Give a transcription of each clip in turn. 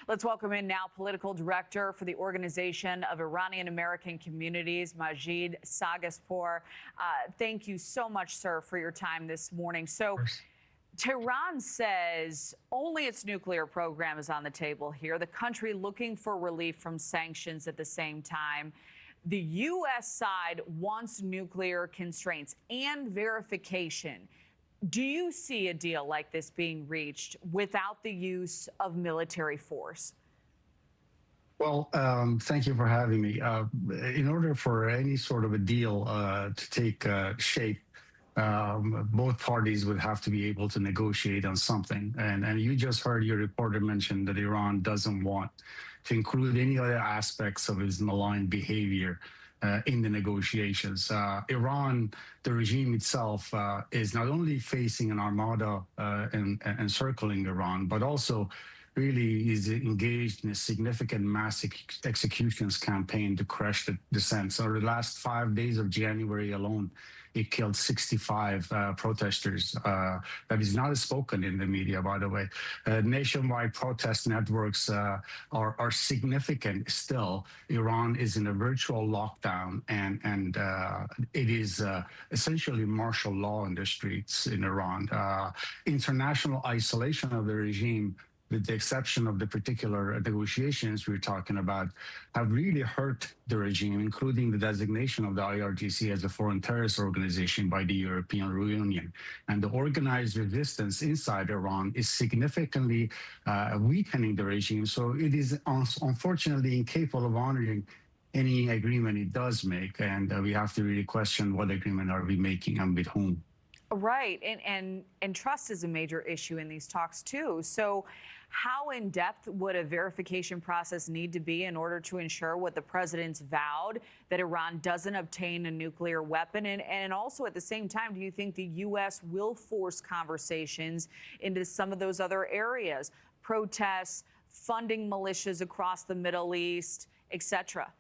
Let's welcome in now political director for the Organization of Iranian American Communities, Majid Sadeghpour. Thank you so much, sir, for your time this morning. So, Tehran says only its nuclear program is on the table here, the country looking for relief from sanctions at the same time. The U.S. side wants nuclear constraints and verification. Do you see a deal like this being reached without the use of military force? Well, thank you for having me. In order for any sort of a deal to take shape, both parties would have to be able to negotiate on something. And you just heard your reporter mention that Iran doesn't want to include any other aspects of its malign behavior in the negotiations. Iran, the regime itself, is not only facing an armada encircling Iran, but also really is engaged in a significant mass executions campaign to crush the dissent. So the last 5 days of January alone, it killed 65 protesters. That is not spoken in the media, by the way. Nationwide protest networks are significant still. Iran is in a virtual lockdown, and it is essentially martial law in the streets in Iran. International isolation of the regime, with the exception of the particular negotiations we're talking about, have really hurt the regime, including the designation of the IRGC as a foreign terrorist organization by the European Union. And the organized resistance inside Iran is significantly weakening the regime. So it is unfortunately incapable of honoring any agreement it does make. And we have to really question what agreement are we making and with whom. Right. And trust is a major issue in these talks, too. So how in depth would a verification process need to be in order to ensure what the president's vowed, that Iran doesn't obtain a nuclear weapon? And also at the same time, do you think the U.S. will force conversations into some of those other areas, protests, funding militias across the Middle East, etc.?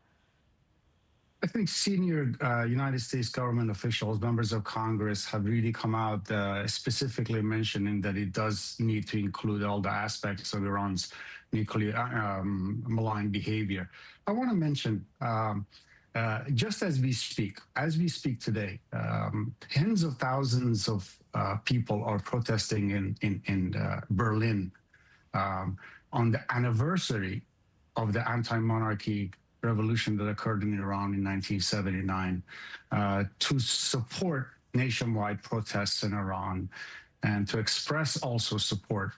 I think senior United States government officials, members of Congress, have really come out specifically mentioning that it does need to include all the aspects of Iran's nuclear malign behavior. I want to mention, just as we speak today, tens of thousands of people are protesting in Berlin on the anniversary of the anti-monarchy revolution that occurred in Iran in 1979 to support nationwide protests in Iran and to express also support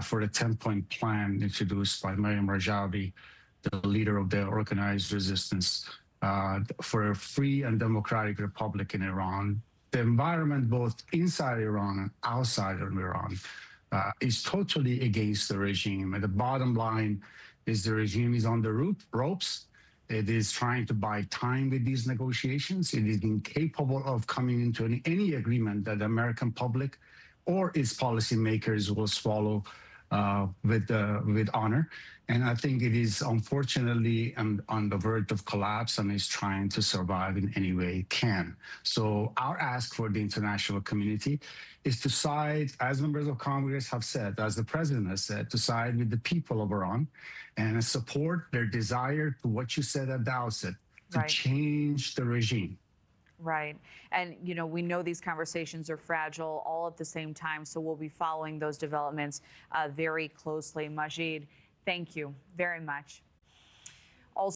for the 10-point plan introduced by Maryam Rajavi, the leader of the organized resistance, for a free and democratic republic in Iran. The environment both inside Iran and outside of Iran is totally against the regime. And the bottom line is the regime is on the ropes. It is trying to buy time with these negotiations. It is incapable of coming into any agreement that the American public or its policymakers will swallow with honor. And I think it is unfortunately on the verge of collapse and is trying to survive in any way it can. So our ask for the international community is to side, as members of Congress have said, as the president has said, to side with the people of Iran and support their desire to what you said at the outset, to change the regime. Right. And, you know, we know these conversations are fragile all at the same time, so we'll be following those developments very closely. Majid, thank you very much.